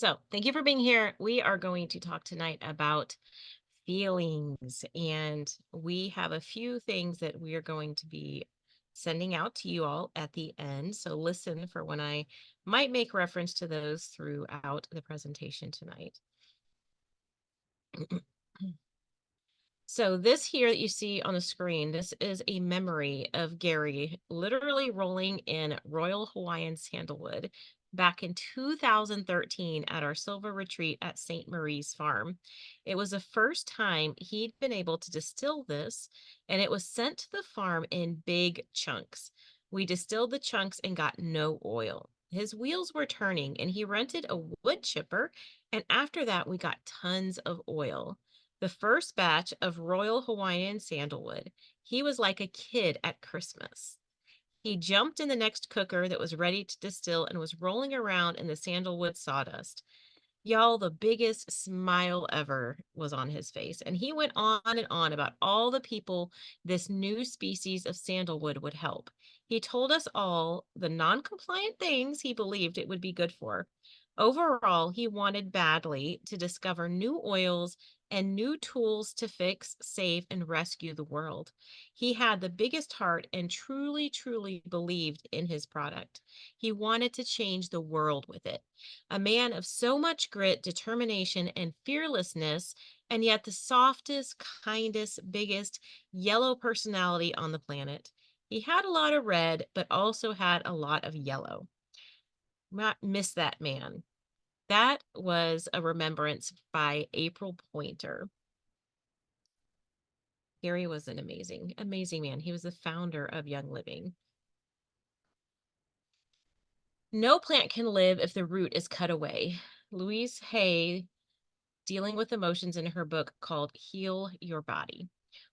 So, thank you for being here. We are going to talk tonight about feelings, and we have a few things that we are going to be sending out to you all at the end. So, listen for when I might make reference to those throughout the presentation tonight. So this here that you see on the screen, this is a memory of Gary literally rolling in Royal Hawaiian sandalwood back in 2013 at our silver retreat at St. Marie's Farm. It was the first time he'd been able to distill this, and it was sent to the farm in big chunks. We distilled the chunks and got no oil. His wheels were turning, and he rented a wood chipper, and after that, we got tons of oil. The first batch of Royal Hawaiian sandalwood. He was like a kid at Christmas. He jumped in the next cooker that was ready to distill and was rolling around in the sandalwood sawdust. Y'all, the biggest smile ever was on his face, and he went on and on about all the people this new species of sandalwood would help. He told us all the non-compliant things he believed it would be good for. Overall, he wanted badly to discover new oils and new tools to fix, save, and rescue the world. He had the biggest heart and truly, truly believed in his product. He wanted to change the world with it. A man of so much grit, determination, and fearlessness, and yet the softest, kindest, biggest yellow personality on the planet. He had a lot of red, but also had a lot of yellow. Not miss that man. That was a remembrance by April Pointer. Gary was an amazing, amazing man. He was the founder of Young Living. No plant can live if the root is cut away. Louise Hay, dealing with emotions in her book called Heal Your Body.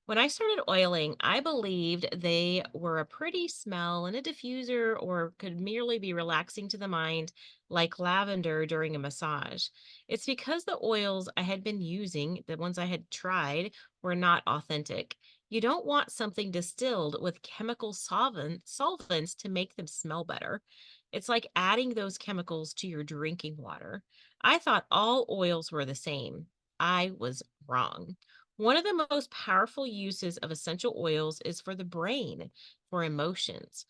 When I started oiling, I believed they were a pretty smell and a diffuser or could merely be relaxing to the mind, like lavender during a massage. It's because the oils I had been using, the ones I had tried, were not authentic. You don't want something distilled with chemical solvents to make them smell better. It's like adding those chemicals to your drinking water. I thought all oils were the same. I was wrong. One of the most powerful uses of essential oils is for the brain, for emotions.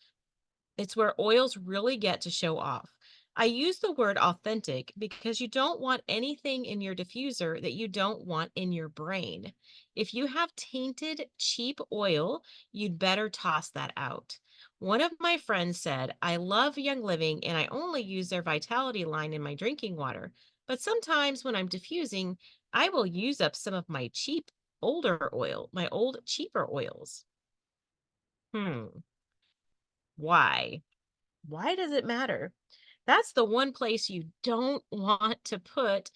It's where oils really get to show off. I use the word authentic because you don't want anything in your diffuser that you don't want in your brain. If you have tainted, cheap oil, you'd better toss that out. One of my friends said, I love Young Living and I only use their Vitality line in my drinking water. But sometimes when I'm diffusing, I will use up some of my cheap, older oil, my old, cheaper oils. Why? Why does it matter? That's the one place you don't want to put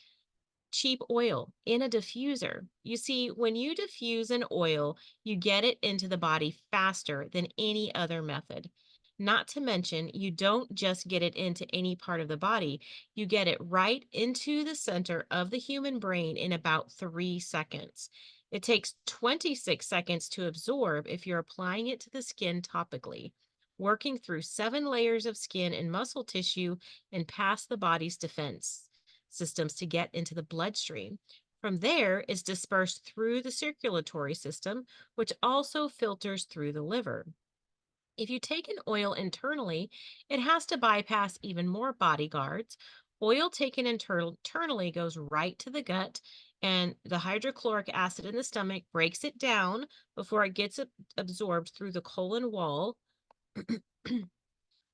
cheap oil, in a diffuser. You see, when you diffuse an oil, you get it into the body faster than any other method. Not to mention, you don't just get it into any part of the body, you get it right into the center of the human brain in about 3 seconds. It takes 26 seconds to absorb if you're applying it to the skin topically, working through 7 layers of skin and muscle tissue and past the body's defense systems to get into the bloodstream. From there, it's dispersed through the circulatory system, which also filters through the liver. If you take an oil internally, it has to bypass even more bodyguards. Oil taken internally goes right to the gut, and the hydrochloric acid in the stomach breaks it down before it gets absorbed through the colon wall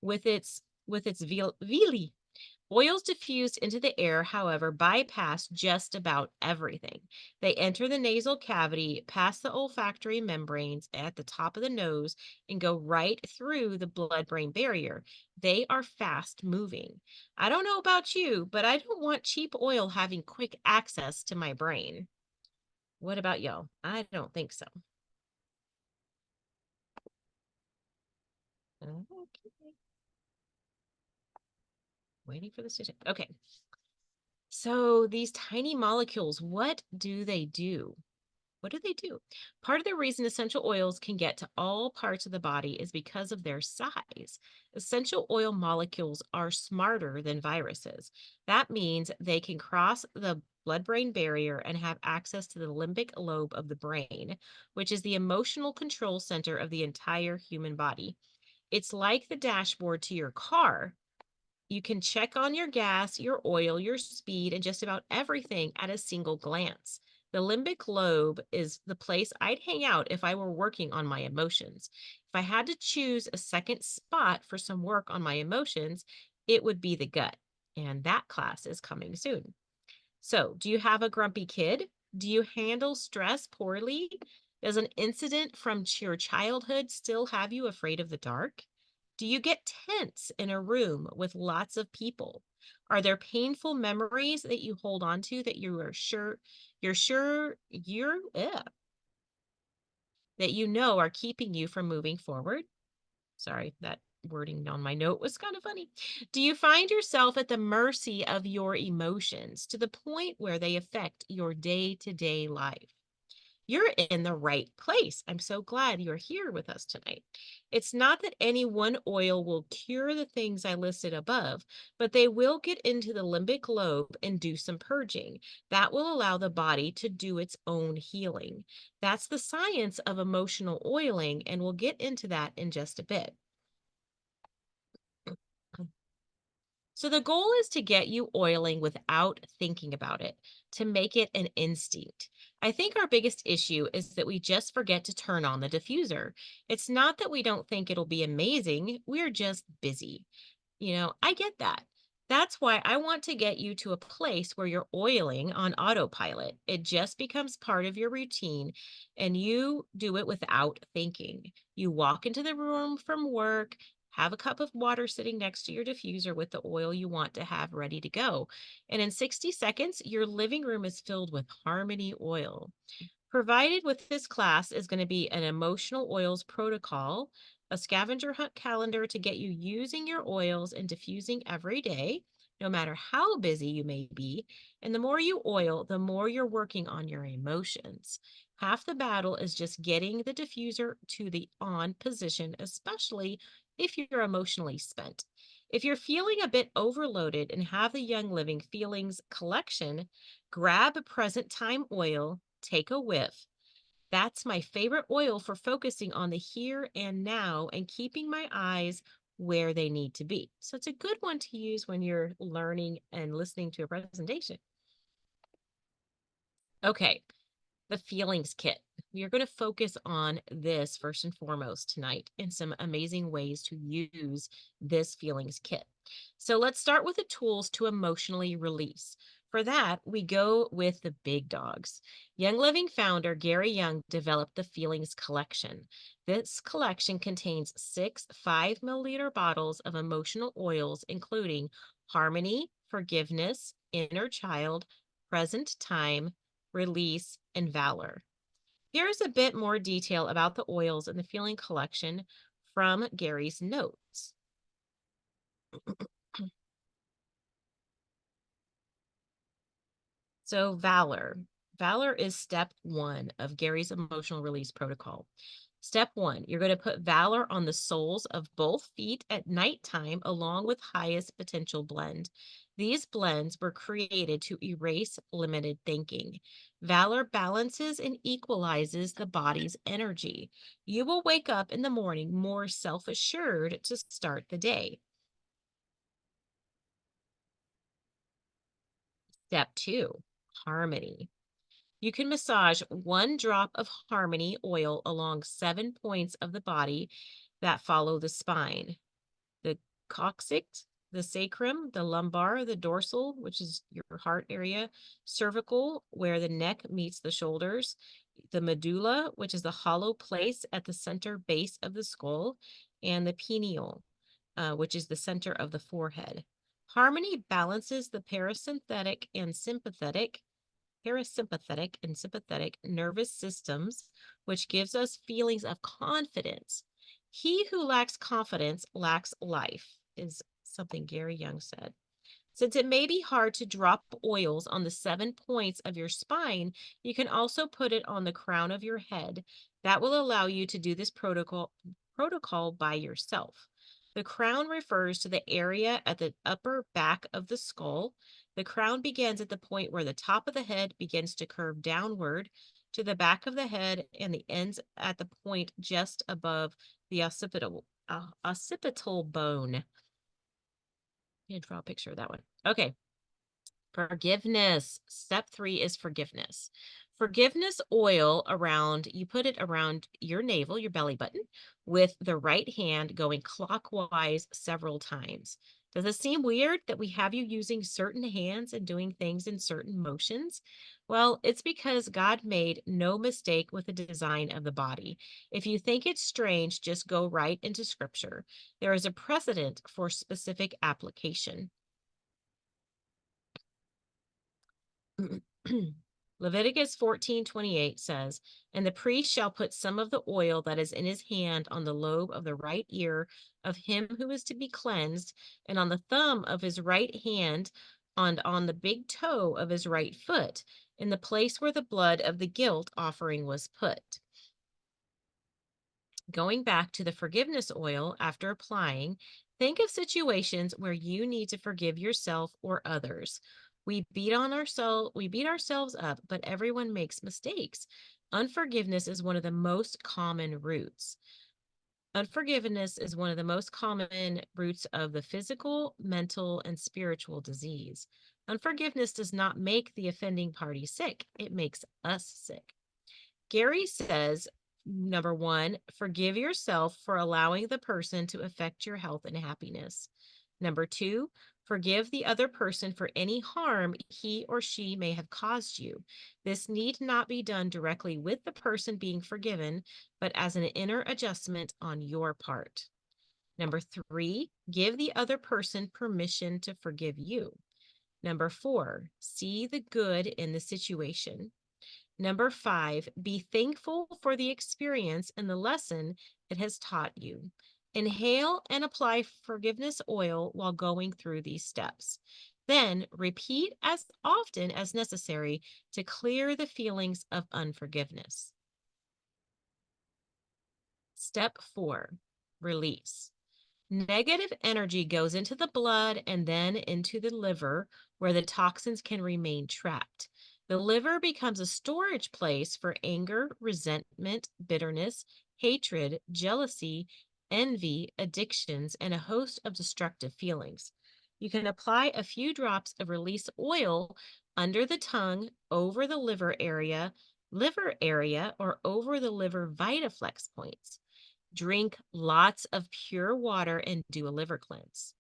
with its villi. Oils diffused into the air, however, bypass just about everything. They enter the nasal cavity, pass the olfactory membranes at the top of the nose, and go right through the blood brain barrier. They are fast moving. I don't know about you, but I don't want cheap oil having quick access to my brain. What about y'all? I don't think so. Okay. Waiting for the station. Okay. So these tiny molecules, what do they do? What do they do? Part of the reason essential oils can get to all parts of the body is because of their size. Essential oil molecules are smarter than viruses. That means they can cross the blood brain barrier and have access to the limbic lobe of the brain, which is the emotional control center of the entire human body. It's like the dashboard to your car. You can check on your gas, your oil, your speed, and just about everything at a single glance. The limbic lobe is the place I'd hang out if I were working on my emotions. If I had to choose a second spot for some work on my emotions, it would be the gut. And that class is coming soon. So, do you have a grumpy kid? Do you handle stress poorly? Does an incident from your childhood still have you afraid of the dark? Do you get tense in a room with lots of people? Are there painful memories that you hold on to that you're sure that you know are keeping you from moving forward? Sorry, that wording on my note was kind of funny. Do you find yourself at the mercy of your emotions to the point where they affect your day to day life? You're in the right place. I'm so glad you're here with us tonight. It's not that any one oil will cure the things I listed above, but they will get into the limbic lobe and do some purging. That will allow the body to do its own healing. That's the science of emotional oiling, and we'll get into that in just a bit. So the goal is to get you oiling without thinking about it, to make it an instinct. I think our biggest issue is that we just forget to turn on the diffuser. It's not that we don't think it'll be amazing, we're just busy. I get that. That's why I want to get you to a place where you're oiling on autopilot. It just becomes part of your routine and you do it without thinking. You walk into the room from work, have a cup of water sitting next to your diffuser with the oil you want to have ready to go. And in 60 seconds, your living room is filled with Harmony oil. Provided with this class is going to be an emotional oils protocol, a scavenger hunt calendar to get you using your oils and diffusing every day, no matter how busy you may be. And the more you oil, the more you're working on your emotions. Half the battle is just getting the diffuser to the on position, especially if you're emotionally spent. If you're feeling a bit overloaded and have the Young Living Feelings collection, grab a present time oil, take a whiff. That's my favorite oil for focusing on the here and now and keeping my eyes where they need to be. So it's a good one to use when you're learning and listening to a presentation. Okay, the feelings kit. We are going to focus on this first and foremost tonight and some amazing ways to use this feelings kit. So let's start with the tools to emotionally release. For that, we go with the big dogs. Young Living founder Gary Young developed the Feelings Collection. This collection contains 6 5 milliliter bottles of emotional oils, including Harmony, Forgiveness, Inner Child, Present Time, Release, and Valor. Here's a bit more detail about the oils in the Feeling Collection from Gary's notes. So, Valor. Valor is step one of Gary's emotional release protocol. Step one, you're going to put Valor on the soles of both feet at nighttime, along with highest potential blend. These blends were created to erase limited thinking. Valor balances and equalizes the body's energy. You will wake up in the morning more self assured to start the day. Step two, harmony. You can massage 1 drop of Harmony oil along 7 points of the body that follow the spine: the coccyx, the sacrum, the lumbar, the dorsal, which is your heart area, cervical, where the neck meets the shoulders, the medulla, which is the hollow place at the center base of the skull, and the pineal, which is the center of the forehead. Harmony balances the parasympathetic and sympathetic nervous systems, which gives us feelings of confidence. He who lacks confidence lacks life, is something Gary Young said. Since it may be hard to drop oils on the 7 points of your spine, you can also put it on the crown of your head. That will allow you to do this protocol by yourself. The crown refers to the area at the upper back of the skull. The crown begins at the point where the top of the head begins to curve downward to the back of the head and the ends at the point just above the occipital bone. You draw a picture of that one. Okay. Forgiveness. Step 3 is forgiveness. Forgiveness oil around, you put it around your navel, your belly button, with the right hand going clockwise several times. Does it seem weird that we have you using certain hands and doing things in certain motions? Well, it's because God made no mistake with the design of the body. If you think it's strange, just go right into scripture. There is a precedent for specific application. Leviticus 14:28 says, "And the priest shall put some of the oil that is in his hand on the lobe of the right ear of him who is to be cleansed, and on the thumb of his right hand, and on the big toe of his right foot, in the place where the blood of the guilt offering was put." Going back to the forgiveness oil after applying, think of situations where you need to forgive yourself or others. We beat ourselves up, but everyone makes mistakes. Unforgiveness is one of the most common roots. Unforgiveness is one of the most common roots of the physical, mental, and spiritual disease. Unforgiveness does not make the offending party sick, it makes us sick. Gary says, number one, forgive yourself for allowing the person to affect your health and happiness. Number two, forgive the other person for any harm he or she may have caused you. This need not be done directly with the person being forgiven, but as an inner adjustment on your part. Number three, give the other person permission to forgive you. Number four, see the good in the situation. Number five, be thankful for the experience and the lesson it has taught you. Inhale and apply forgiveness oil while going through these steps. Then repeat as often as necessary to clear the feelings of unforgiveness. Step 4, release. Negative energy goes into the blood and then into the liver, where the toxins can remain trapped. The liver becomes a storage place for anger, resentment, bitterness, hatred, jealousy, envy, addictions, and a host of destructive feelings. You can apply a few drops of release oil under the tongue, over the liver area, or over the liver vitaflex points. Drink lots of pure water and do a liver cleanse.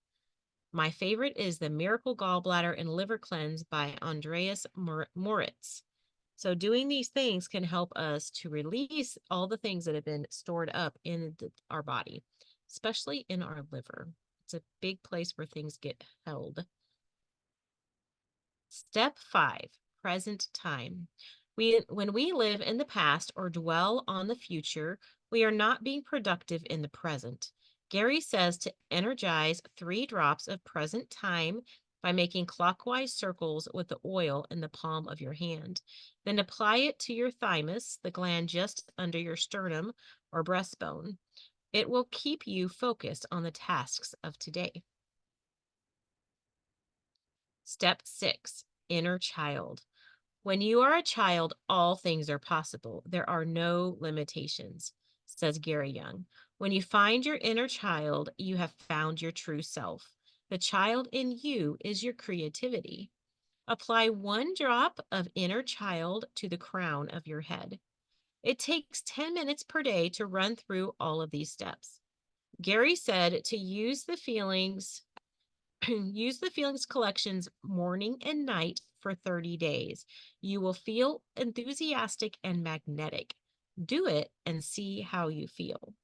My favorite is the Miracle Gallbladder and Liver Cleanse by Andreas Moritz. So doing these things can help us to release all the things that have been stored up in our body, especially in our liver. It's a big place where things get held. Step 5, present time. When we live in the past or dwell on the future, we are not being productive in the present. Gary says to energize 3 drops of present time by making clockwise circles with the oil in the palm of your hand. Then apply it to your thymus, the gland just under your sternum or breastbone. It will keep you focused on the tasks of today. Step 6, inner child. When you are a child, all things are possible. There are no limitations, says Gary Young. When you find your inner child, you have found your true self. The child in you is your creativity. Apply 1 drop of inner child to the crown of your head. It takes 10 minutes per day to run through all of these steps. Gary said to use the feelings use the feelings collections morning and night for 30 days. You will feel enthusiastic and magnetic. Do it and see how you feel.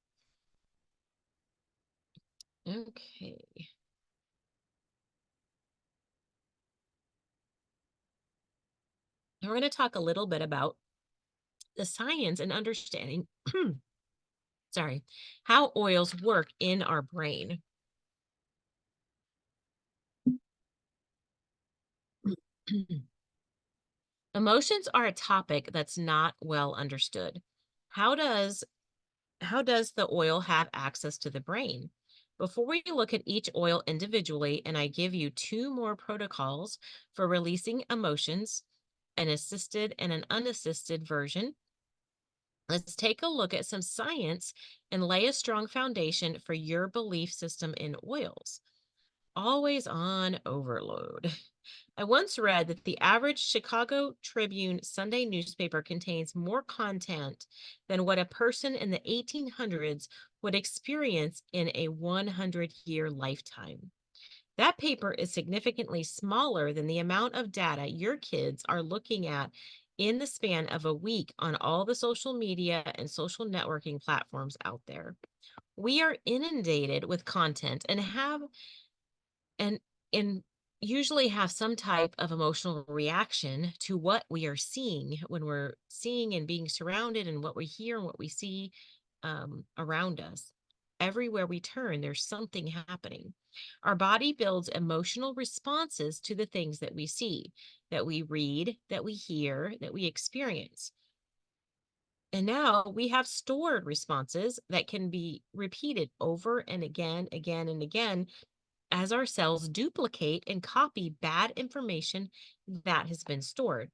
Okay. We're going to talk a little bit about the science and understanding, sorry, how oils work in our brain. Emotions are a topic that's not well understood. How does how does the oil have access to the brain? Before we look at each oil individually, and I give you two more protocols for releasing emotions, an assisted and an unassisted version, let's take a look at some science and lay a strong foundation for your belief system in oils. Always on overload. I once read that the average Chicago Tribune Sunday newspaper contains more content than what a person in the 1800s would experience in a 100-year lifetime. That paper is significantly smaller than the amount of data your kids are looking at in the span of a week on all the social media and social networking platforms out there. We are inundated with content and and usually have some type of emotional reaction to what we are seeing when we're seeing and being surrounded and what we hear and what we see around us. Everywhere we turn, there's something happening. Our body builds emotional responses to the things that we see, that we read, that we hear, that we experience. And now we have stored responses that can be repeated over and again, and again as our cells duplicate and copy bad information that has been stored.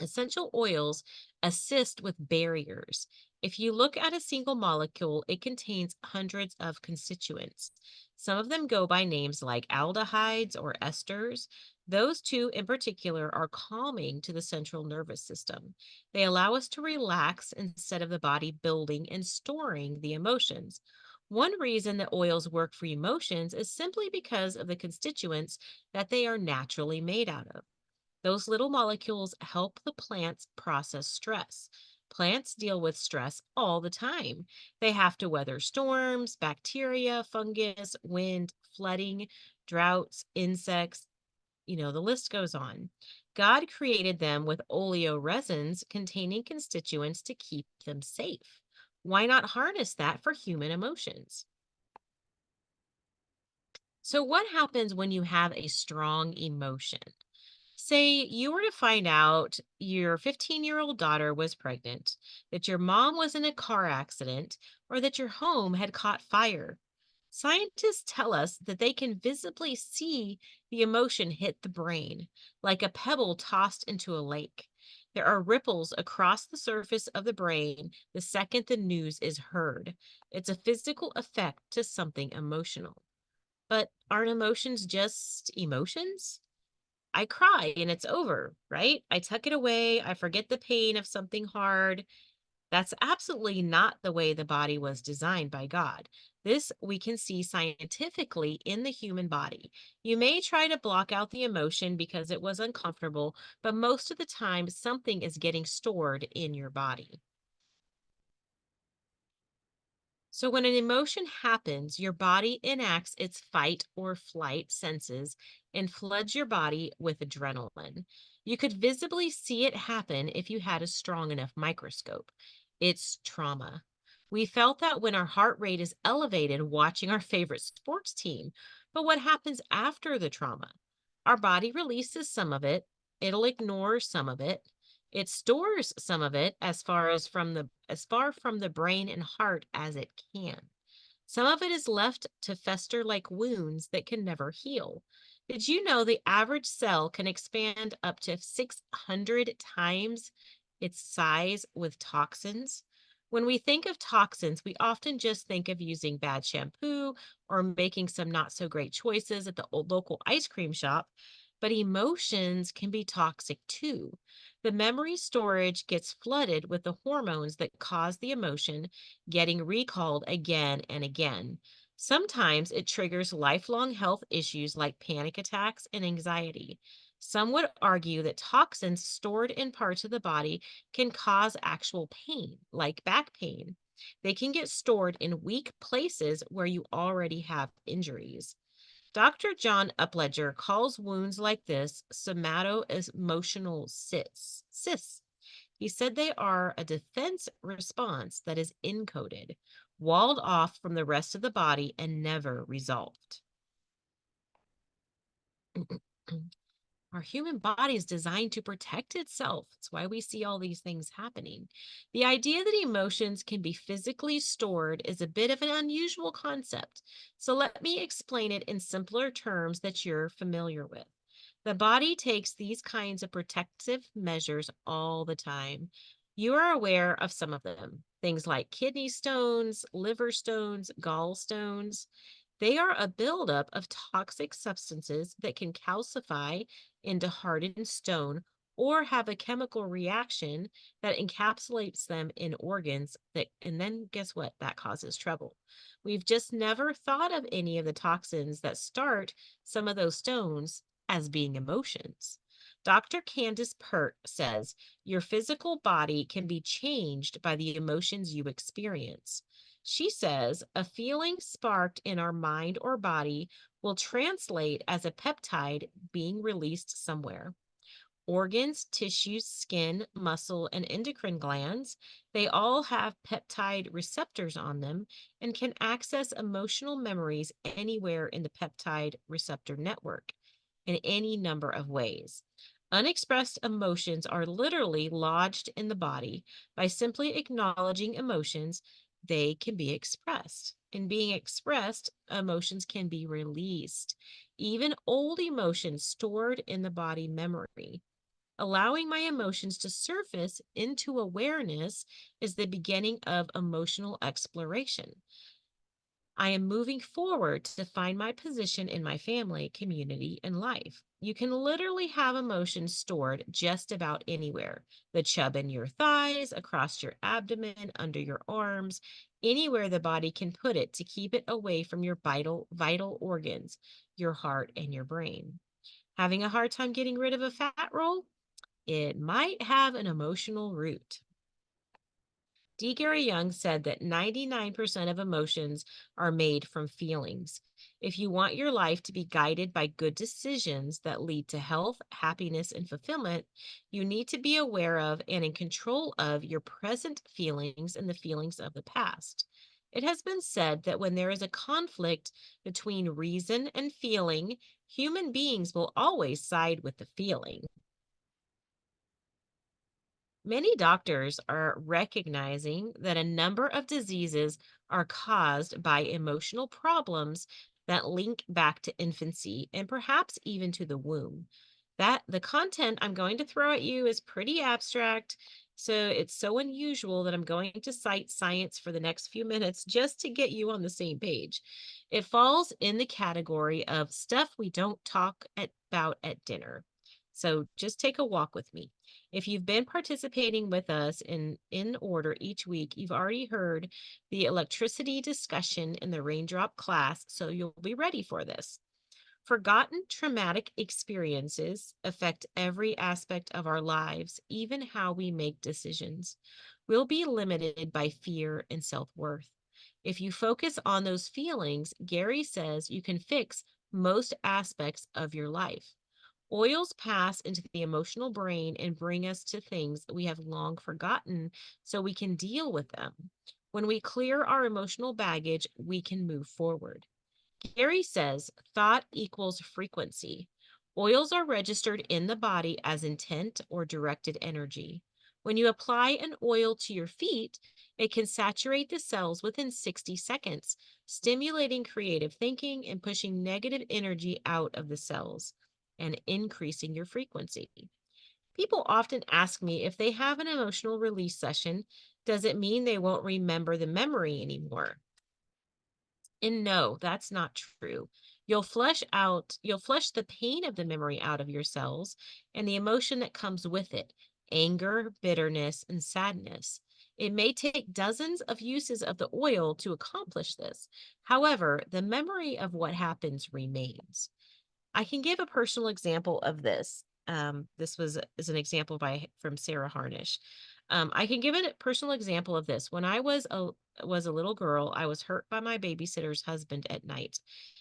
Essential oils assist with barriers. If you look at a single molecule, it contains hundreds of constituents. Some of them go by names like aldehydes or esters. Those two in particular are calming to the central nervous system. They allow us to relax instead of the body building and storing the emotions. One reason that oils work for emotions is simply because of the constituents that they are naturally made out of. Those little molecules help the plants process stress. Plants deal with stress all the time. They have to weather storms, bacteria, fungus, wind, flooding, droughts, insects. The list goes on. God created them with oleoresins containing constituents to keep them safe. Why not harness that for human emotions? So, what happens when you have a strong emotion? Say you were to find out your 15-year-old daughter was pregnant, that your mom was in a car accident, or that your home had caught fire. Scientists tell us that they can visibly see the emotion hit the brain, like a pebble tossed into a lake. There are ripples across the surface of the brain the second the news is heard. It's a physical effect to something emotional. But aren't emotions just emotions? I cry and it's over, right? I tuck it away. I forget the pain of something hard. That's absolutely not the way the body was designed by God. This we can see scientifically in the human body. You may try to block out the emotion because it was uncomfortable, but most of the time, something is getting stored in your body. So, when an emotion happens, your body enacts its fight or flight senses and floods your body with adrenaline. You could visibly see it happen if you had a strong enough microscope. It's trauma. We felt that when our heart rate is elevated watching our favorite sports team. But what happens after the trauma? Our body releases some of it, it'll ignore some of it, it stores some of it as far from the brain and heart as it can. Some of it is left to fester like wounds that can never heal. Did you know the average cell can expand up to 600 times its size with toxins? When we think of toxins, we often just think of using bad shampoo or making some not so great choices at the local ice cream shop, but emotions can be toxic too. The memory storage gets flooded with the hormones that cause the emotion getting recalled again and again. Sometimes it triggers lifelong health issues like panic attacks and anxiety. Some would argue that toxins stored in parts of the body can cause actual pain, like back pain. They can get stored in weak places where you already have injuries. Dr. John Upledger calls wounds like this somato-emotional cysts. He said they are a defense response that is encoded, walled off from the rest of the body, and never resolved. Our human body is designed to protect itself. That's why we see all these things happening. The idea that emotions can be physically stored is a bit of an unusual concept. So let me explain it in simpler terms that you're familiar with. The body takes these kinds of protective measures all the time. You are aware of some of them, things like kidney stones, liver stones, gallstones. They are a buildup of toxic substances that can calcify into hardened stone or have a chemical reaction that encapsulates them in organs that, and then guess what? That causes trouble. We've just never thought of any of the toxins that start some of those stones as being emotions. Dr. Candace Pert says your physical body can be changed by the emotions you experience. She says a feeling sparked in our mind or body will translate as a peptide being released somewhere. Organs, tissues, skin, muscle, and endocrine glands, they all have peptide receptors on them and can access emotional memories anywhere in the peptide receptor network in any number of ways. Unexpressed emotions are literally lodged in the body. By simply acknowledging emotions, they can be expressed. In being expressed, emotions can be released. Even old emotions stored in the body memory. Allowing my emotions to surface into awareness is the beginning of emotional exploration. I am moving forward to find my position in my family, community, and life. You can literally have emotions stored just about anywhere. The chub in your thighs, across your abdomen, under your arms, anywhere the body can put it to keep it away from your vital organs, your heart, and your brain. Having a hard time getting rid of a fat roll? It might have an emotional root. D. Gary Young said that 99% of emotions are made from feelings. If you want your life to be guided by good decisions that lead to health, happiness, and fulfillment, you need to be aware of and in control of your present feelings and the feelings of the past. It has been said that when there is a conflict between reason and feeling, human beings will always side with the feeling. Many doctors are recognizing that a number of diseases are caused by emotional problems that link back to infancy and perhaps even to the womb. That the content I'm going to throw at you is pretty abstract, so it's so unusual that I'm going to cite science for the next few minutes just to get you on the same page. It falls in the category of stuff we don't talk about at dinner. So just take a walk with me. If you've been participating with us in order each week, you've already heard the electricity discussion in the Raindrop class, so you'll be ready for this. Forgotten traumatic experiences affect every aspect of our lives, even how we make decisions. We'll be limited by fear and self worth. If you focus on those feelings, Gary says you can fix most aspects of your life. Oils pass into the emotional brain and bring us to things we have long forgotten so we can deal with them. When we clear our emotional baggage, we can move forward. Gary says thought equals frequency. Oils are registered in the body as intent or directed energy. When you apply an oil to your feet, it can saturate the cells within 60 seconds, stimulating creative thinking and pushing negative energy out of the cells and increasing your frequency. People often ask me if they have an emotional release session, does it mean they won't remember the memory anymore? And no, that's not true. You'll flush the pain of the memory out of your cells and the emotion that comes with it, anger, bitterness, and sadness. It may take dozens of uses of the oil to accomplish this. However, the memory of what happens remains. I can give a personal example of this. This is an example by from Sarah Harnish. I can give a personal example of this. When I was a little girl, I was hurt by my babysitter's husband at night.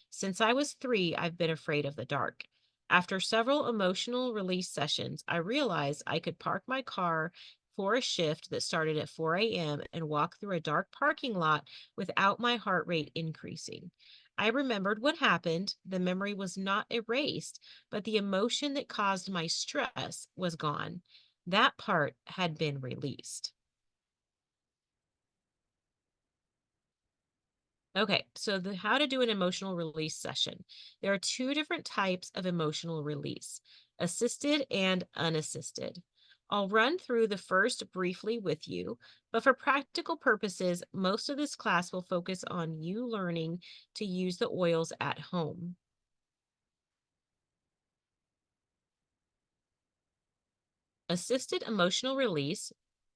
Since I was 3, I've been afraid of the dark. After several emotional release sessions, I realized I could park my car for a shift that started at 4 a.m. and walk through a dark parking lot without my heart rate increasing. I remembered what happened. The memory was not erased, but the emotion that caused my stress was gone. That part had been released. Okay, so the how to do an emotional release session. There are two different types of emotional release, assisted and unassisted. I'll run through the first briefly with you, but for practical purposes, most of this class will focus on you learning to use the oils at home. Assisted emotional release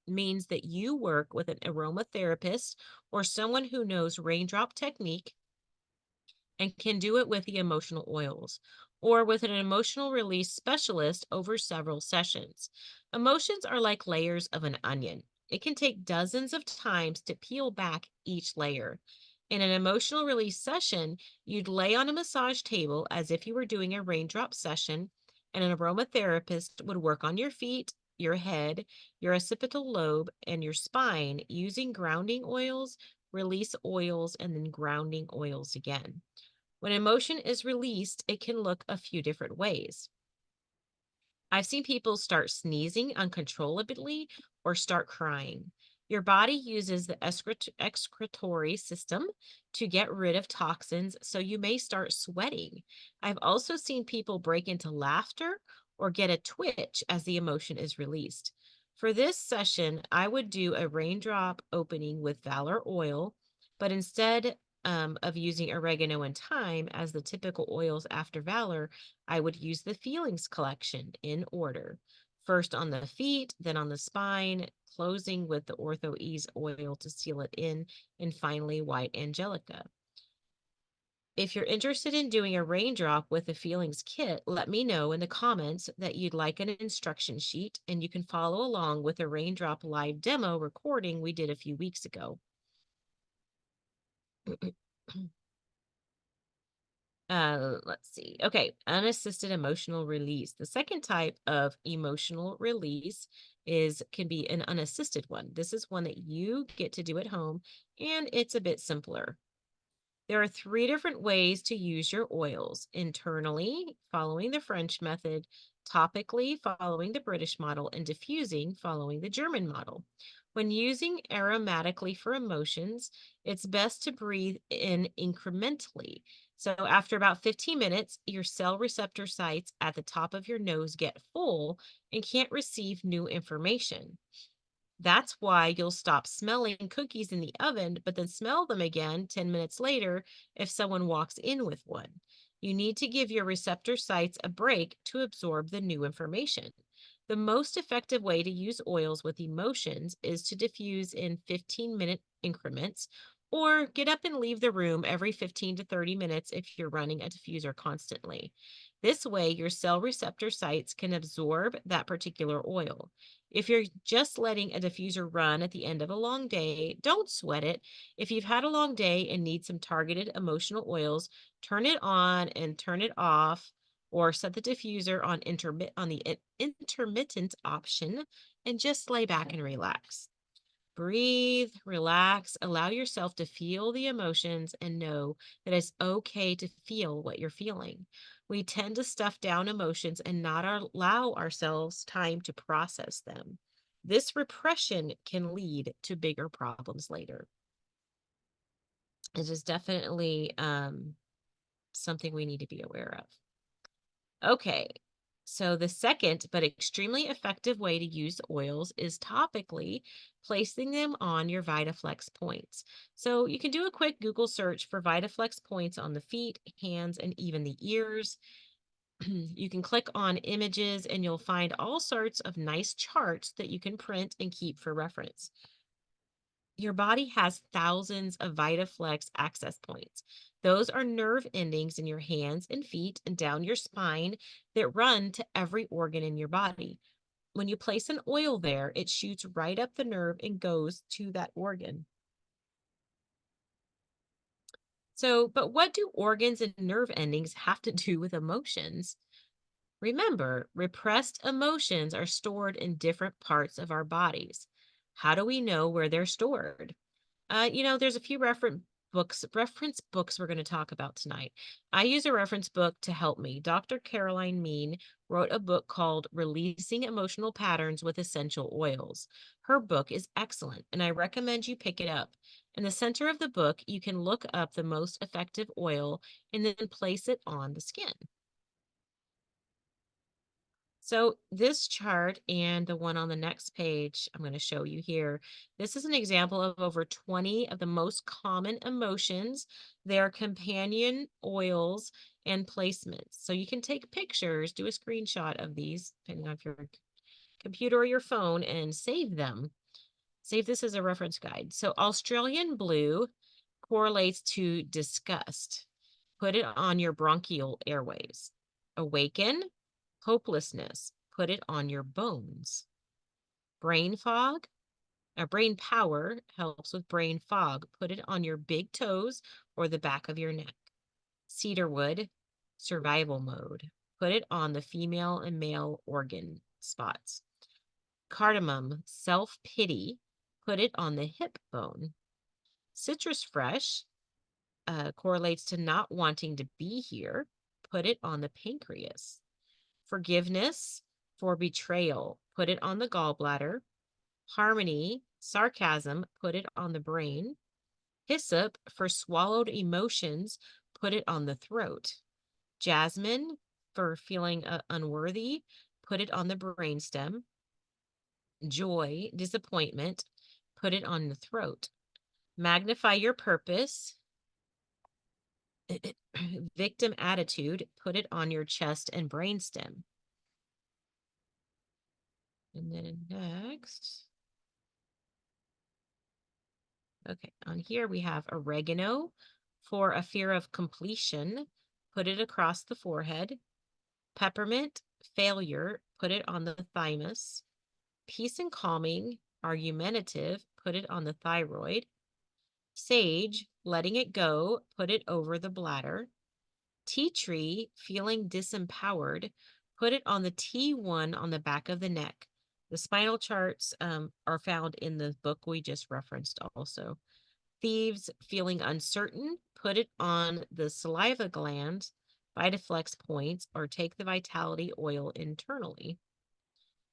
means that you work with an aromatherapist or someone who knows raindrop technique and can do it with the emotional oils or with an emotional release specialist over several sessions. Emotions are like layers of an onion. It can take dozens of times to peel back each layer. In an emotional release session, you'd lay on a massage table as if you were doing a raindrop session, and an aromatherapist would work on your feet, your head, your occipital lobe, and your spine using grounding oils, release oils, and then grounding oils again. When emotion is released, it can look a few different ways. I've seen people start sneezing uncontrollably or start crying. Your body uses the excretory system to get rid of toxins, so you may start sweating. I've also seen people break into laughter or get a twitch as the emotion is released. For this session, I would do a raindrop opening with Valor oil, but instead of using oregano and thyme as the typical oils after Valor, I would use the feelings collection in order. First on the feet, then on the spine, closing with the Ortho Ease oil to seal it in, and finally white angelica. If you're interested in doing a raindrop with the feelings kit, let me know in the comments that you'd like an instruction sheet, and you can follow along with a raindrop live demo recording we did a few weeks ago. Let's see. Okay, unassisted emotional release. The second type of emotional release is can be an unassisted one. This is one that you get to do at home, and it's a bit simpler. There are three different ways to use your oils: internally, following the French method, topically, following the British model, and diffusing, following the German model. When using aromatically for emotions, it's best to breathe in incrementally. So, after about 15 minutes, your cell receptor sites at the top of your nose get full and can't receive new information. That's why you'll stop smelling cookies in the oven, but then smell them again 10 minutes later if someone walks in with one. You need to give your receptor sites a break to absorb the new information. The most effective way to use oils with emotions is to diffuse in 15-minute increments or get up and leave the room every 15 to 30 minutes if you're running a diffuser constantly. This way, your cell receptor sites can absorb that particular oil. If you're just letting a diffuser run at the end of a long day, don't sweat it. If you've had a long day and need some targeted emotional oils, turn it on and turn it off, or set the diffuser on intermittent option and just lay back and relax. Breathe, relax, allow yourself to feel the emotions and know that it's okay to feel what you're feeling. We tend to stuff down emotions and not allow ourselves time to process them. This repression can lead to bigger problems later. It is definitely something we need to be aware of. Okay. So the second but extremely effective way to use oils is topically placing them on your VitaFlex points. So you can do a quick Google search for VitaFlex points on the feet, hands, and even the ears. You can click on images and you'll find all sorts of nice charts that you can print and keep for reference. Your body has thousands of VitaFlex access points. Those are nerve endings in your hands and feet and down your spine that run to every organ in your body. When you place an oil there, it shoots right up the nerve and goes to that organ. So, but what do organs and nerve endings have to do with emotions? Remember, repressed emotions are stored in different parts of our bodies. How do we know where they're stored? There's a few reference books we're going to talk about tonight. I use a reference book to help me. Dr. Caroline Mean wrote a book called Releasing Emotional Patterns with Essential Oils. Her book is excellent, and I recommend you pick it up. In the center of the book, you can look up the most effective oil and then place it on the skin. So this chart and the one on the next page, I'm going to show you here. This is an example of over 20 of the most common emotions, their companion oils, and placements. So you can take pictures, do a screenshot of these, depending on if your computer or your phone, and save them. Save this as a reference guide. So Australian blue correlates to disgust. Put it on your bronchial airways. Awaken, hopelessness. Put it on your bones. Brain fog, brain power helps with brain fog. Put it on your big toes or the back of your neck. Cedarwood, survival mode. Put it on the female and male organ spots. Cardamom, self-pity. Put it on the hip bone. Citrus fresh correlates to not wanting to be here. Put it on the pancreas. Forgiveness for betrayal. Put it on the gallbladder. Harmony, sarcasm. Put it on the brain. Hyssop for swallowed emotions. Put it on the throat. Jasmine for feeling unworthy. Put it on the brainstem. Joy, disappointment. Put it on the throat. Magnify your purpose. Victim attitude, put it on your chest and brainstem. And then next, okay, on here we have oregano for a fear of completion, put it across the forehead. Peppermint, failure, put it on the thymus. Peace and calming, argumentative, put it on the thyroid. Sage, letting it go, put it over the bladder. Tea tree, feeling disempowered, put it on the T1 on the back of the neck. The spinal charts are found in the book we just referenced also. Thieves, feeling uncertain, put it on the saliva gland, Vitaflex points, or take the vitality oil internally.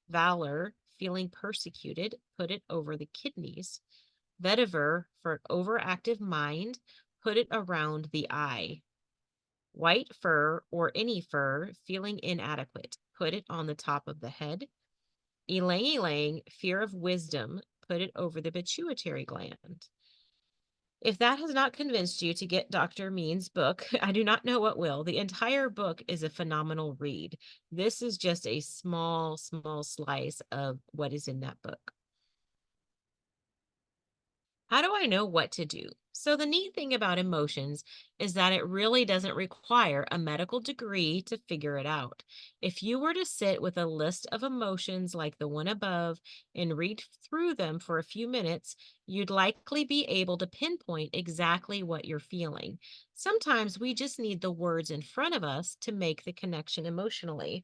Valor, feeling persecuted, put it over the kidneys. Vetiver, for an overactive mind, put it around the eye. White fur or any fur, feeling inadequate, put it on the top of the head. Ylang ylang, fear of wisdom, put it over the pituitary gland. If that has not convinced you to get Dr. Mean's book, I do not know what will. The entire book is a phenomenal read. This is just a small slice of what is in that book. How do I know what to do? So the neat thing about emotions is that it really doesn't require a medical degree to figure it out. If you were to sit with a list of emotions like the one above and read through them for a few minutes, you'd likely be able to pinpoint exactly what you're feeling. Sometimes we just need the words in front of us to make the connection emotionally.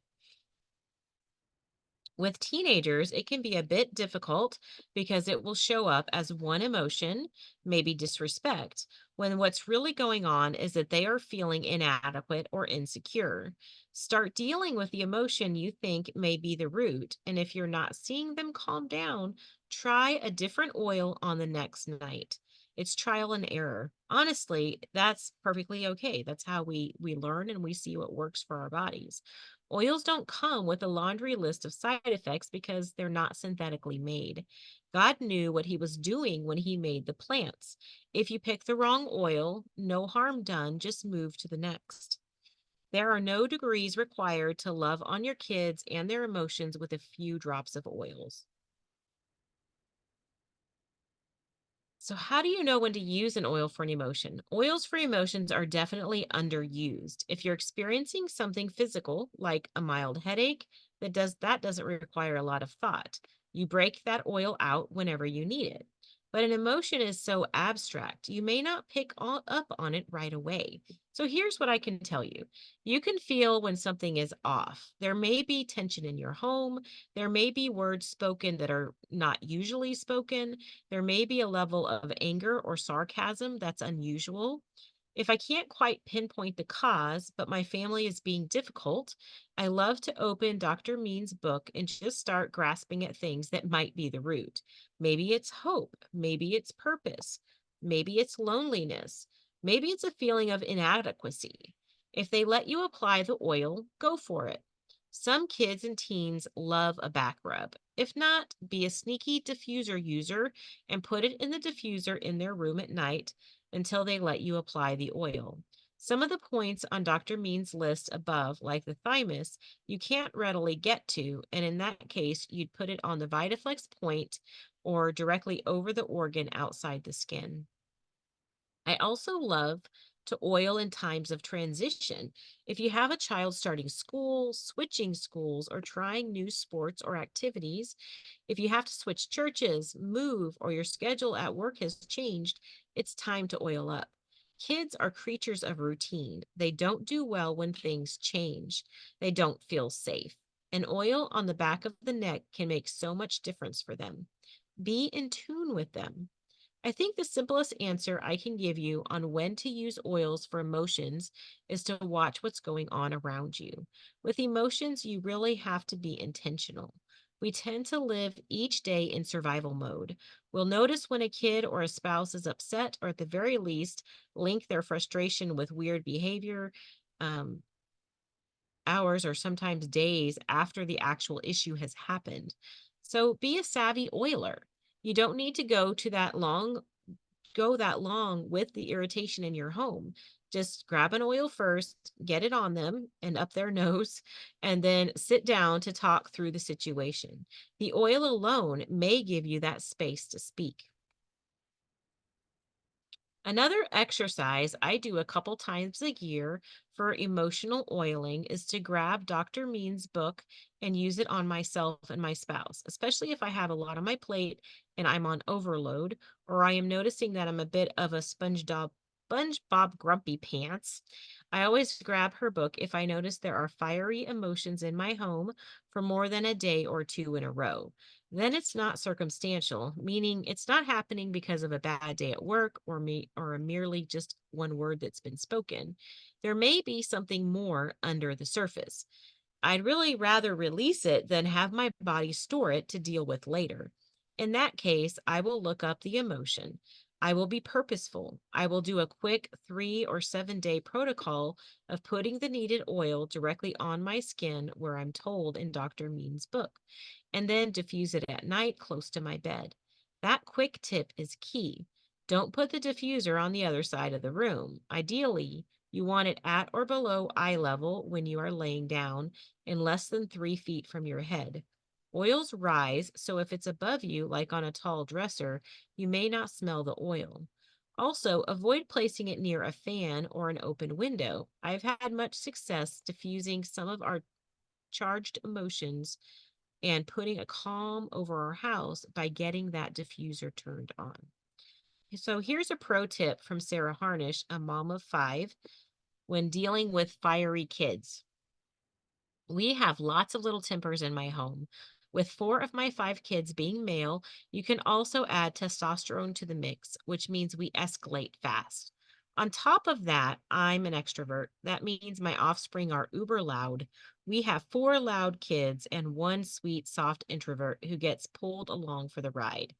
With teenagers, it can be a bit difficult because it will show up as one emotion, maybe disrespect, when what's really going on is that they are feeling inadequate or insecure. Start dealing with the emotion you think may be the root, and if you're not seeing them calm down, try a different oil on the next night. It's trial and error. Honestly, that's perfectly okay. That's how we learn and we see what works for our bodies. Oils don't come with a laundry list of side effects because they're not synthetically made. God knew what he was doing when he made the plants. If you pick the wrong oil, no harm done, just move to the next. There are no degrees required to love on your kids and their emotions with a few drops of oils. So how do you know when to use an oil for an emotion? Oils for emotions are definitely underused. If you're experiencing something physical, like a mild headache, that doesn't require a lot of thought. You break that oil out whenever you need it. but an emotion is so abstract, you may not pick up on it right away. So here's what I can tell you. You can feel when something is off. There may be tension in your home. There may be words spoken that are not usually spoken. There may be a level of anger or sarcasm that's unusual. If I can't quite pinpoint the cause, but my family is being difficult, I love to open Dr. Mean's book and just start grasping at things that might be the root. Maybe it's hope. Maybe it's purpose. Maybe it's loneliness. Maybe it's a feeling of inadequacy. If they let you apply the oil, go for it. Some kids and teens love a back rub. If not, be a sneaky diffuser user and put it in the diffuser in their room at night until they let you apply the oil. Some of the points on Dr. Mean's list above, like the thymus, you can't readily get to, and in that case, you'd put it on the Vitaflex point or directly over the organ outside the skin. I also love to oil in times of transition. If you have a child starting school, switching schools, or trying new sports or activities, if you have to switch churches, move, or your schedule at work has changed, it's time to oil up. Kids are creatures of routine. They don't do well when things change. They don't feel safe. An oil on the back of the neck can make so much difference for them. Be in tune with them. I think the simplest answer I can give you on when to use oils for emotions is to watch what's going on around you. With emotions, you really have to be intentional. We tend to live each day in survival mode. We'll notice when a kid or a spouse is upset, or at the very least, link their frustration with weird behavior. Um, Hours or sometimes days after the actual issue has happened. So be a savvy oiler. You don't need to go that long with the irritation in your home. Just grab an oil first, get it on them and up their nose, and then sit down to talk through the situation. The oil alone may give you that space to speak. Another exercise I do a couple times a year for emotional oiling is to grab Dr. Mean's book and use it on myself and my spouse, especially if I have a lot on my plate and I'm on overload, or I am noticing that I'm a bit of a SpongeBob grumpy pants. I always grab her book if I notice there are fiery emotions in my home for more than a day or two in a row. Then it's not circumstantial, meaning it's not happening because of a bad day at work or merely just one word that's been spoken. There may be something more under the surface. I'd really rather release it than have my body store it to deal with later. In that case, I will look up the emotion. I will be purposeful. I will do a quick 3 or 7 day protocol of putting the needed oil directly on my skin where I'm told in Dr. Mean's book, and then diffuse it at night close to my bed. That quick tip is key. Don't put the diffuser on the other side of the room. Ideally, you want it at or below eye level when you are laying down and less than 3 feet from your head. Oils rise, so if it's above you, like on a tall dresser, you may not smell the oil. Also, avoid placing it near a fan or an open window. I've had much success diffusing some of our charged emotions and putting a calm over our house by getting that diffuser turned on. So, here's a pro tip from Sarah Harnish, a mom of 5, when dealing with fiery kids. We have lots of little tempers in my home. With 4 of my 5 kids being male, you can also add testosterone to the mix, which means we escalate fast. On top of that, I'm an extrovert. That means my offspring are uber loud. We have 4 loud kids and one sweet, soft introvert who gets pulled along for the ride.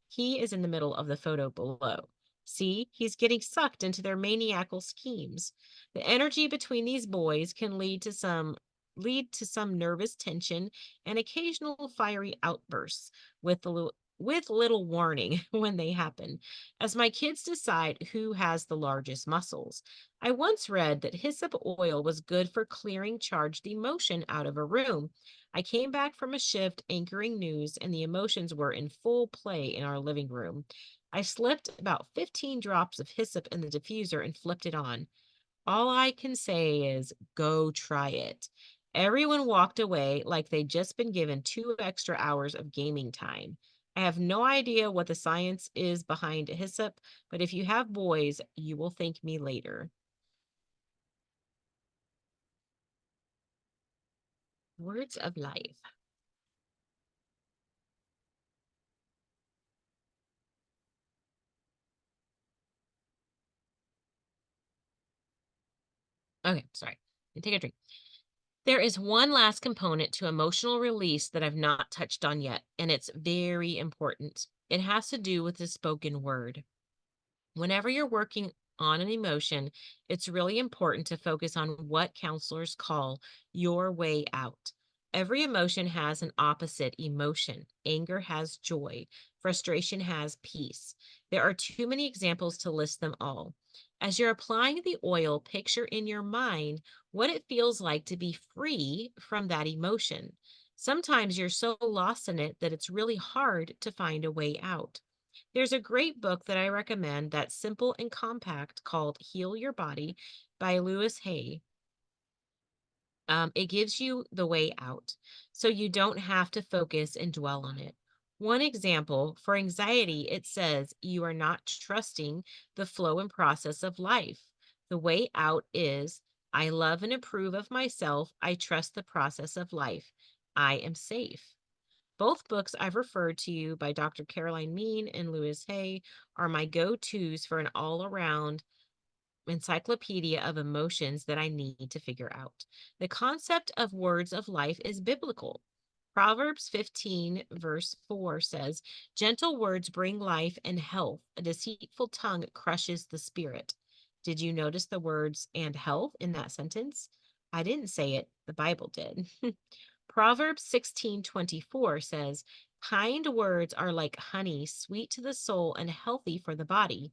He is in the middle of the photo below. See, he's getting sucked into their maniacal schemes. The energy between these boys can lead to some nervous tension and occasional fiery outbursts with little warning when they happen, as my kids decide who has the largest muscles. I once read that hyssop oil was good for clearing charged emotion out of a room. I came back from a shift anchoring news, and the emotions were in full play in our living room. I slipped about 15 drops of hyssop in the diffuser and flipped it on. All I can say is go try it. Everyone walked away like they'd just been given 2 extra hours of gaming time. I have no idea what the science is behind hyssop, but if you have boys, you will thank me later. Words of life. Okay, sorry. Take a drink. There is one last component to emotional release that I've not touched on yet, and it's very important. It has to do with the spoken word. Whenever you're working on an emotion, it's really important to focus on what counselors call your way out. Every emotion has an opposite emotion. Anger has joy, frustration has peace. There are too many examples to list them all. As you're applying the oil, picture in your mind what it feels like to be free from that emotion. Sometimes you're so lost in it that it's really hard to find a way out. There's a great book that I recommend that's simple and compact called Heal Your Body by Lewis Hay. It gives you the way out so you don't have to focus and dwell on it. One example for anxiety, it says you are not trusting the flow and process of life. The way out is I love and approve of myself. I trust the process of life. I am safe. Both books I've referred to you by Dr. Caroline Mean and Louis Hay are my go tos for an all around encyclopedia of emotions that I need to figure out. The concept of words of life is biblical. Proverbs 15, verse 4 says, gentle words bring life and health. A deceitful tongue crushes the spirit. Did you notice the words and health in that sentence? I didn't say it, the Bible did. Proverbs 16:24 says, kind words are like honey, sweet to the soul and healthy for the body.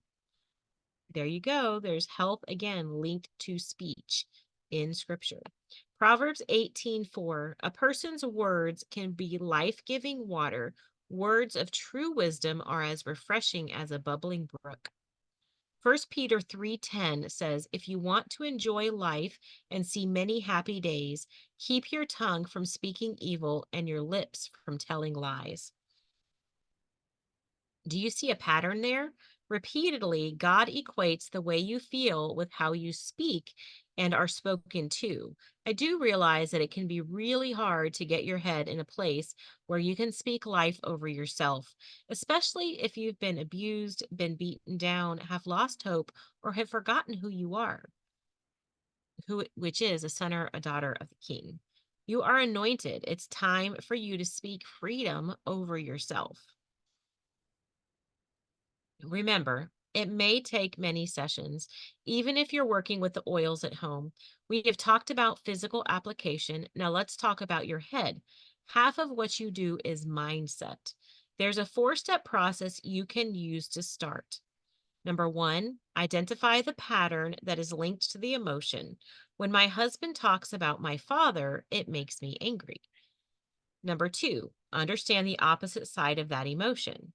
There you go. There's health again linked to speech in scripture. Proverbs 18:4, a person's words can be life-giving water. Words of true wisdom are as refreshing as a bubbling brook. First Peter 3:10 says, if you want to enjoy life and see many happy days, keep your tongue from speaking evil and your lips from telling lies. Do you see a pattern there? Repeatedly, God equates the way you feel with how you speak and are spoken to. I do realize that it can be really hard to get your head in a place where you can speak life over yourself, especially if you've been abused, been beaten down, have lost hope, or have forgotten who you are, which is a son or a daughter of the King. You are anointed. It's time for you to speak freedom over yourself. Remember, it may take many sessions, even if you're working with the oils at home. We have talked about physical application. Now let's talk about your head. Half of what you do is mindset. There's a four-step process you can use to start. Number one, identify the pattern that is linked to the emotion. When my husband talks about my father, it makes me angry. Number two, understand the opposite side of that emotion.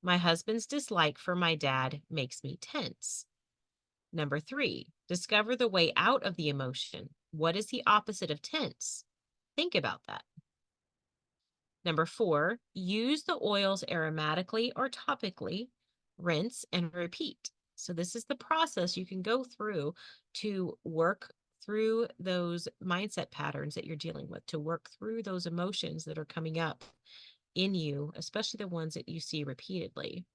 My husband's dislike for my dad makes me tense. Number three, discover the way out of the emotion. What is the opposite of tense? Think about that. Number four, use the oils aromatically or topically, rinse and repeat. So, this is the process you can go through to work through those mindset patterns that you're dealing with, to work through those emotions that are coming up in you, especially the ones that you see repeatedly.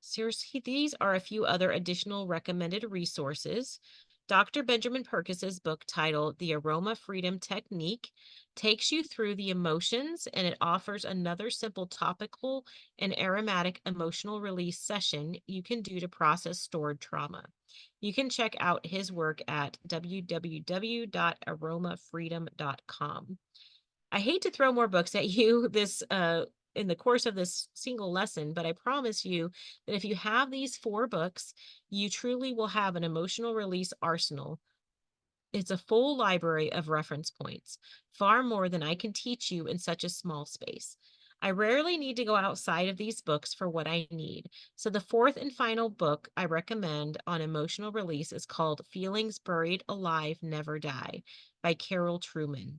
Seriously, these are a few other additional recommended resources. Dr. Benjamin Purkis's book titled The Aroma Freedom Technique takes you through the emotions, and it offers another simple topical and aromatic emotional release session you can do to process stored trauma. You can check out his work at www.aromafreedom.com. I hate to throw more books at you this in the course of this single lesson, but I promise you that if you have these four books, you truly will have an emotional release arsenal. It's a full library of reference points, far more than I can teach you in such a small space. I rarely need to go outside of these books for what I need. So the fourth and final book I recommend on emotional release is called Feelings Buried Alive Never Die by Carol Truman.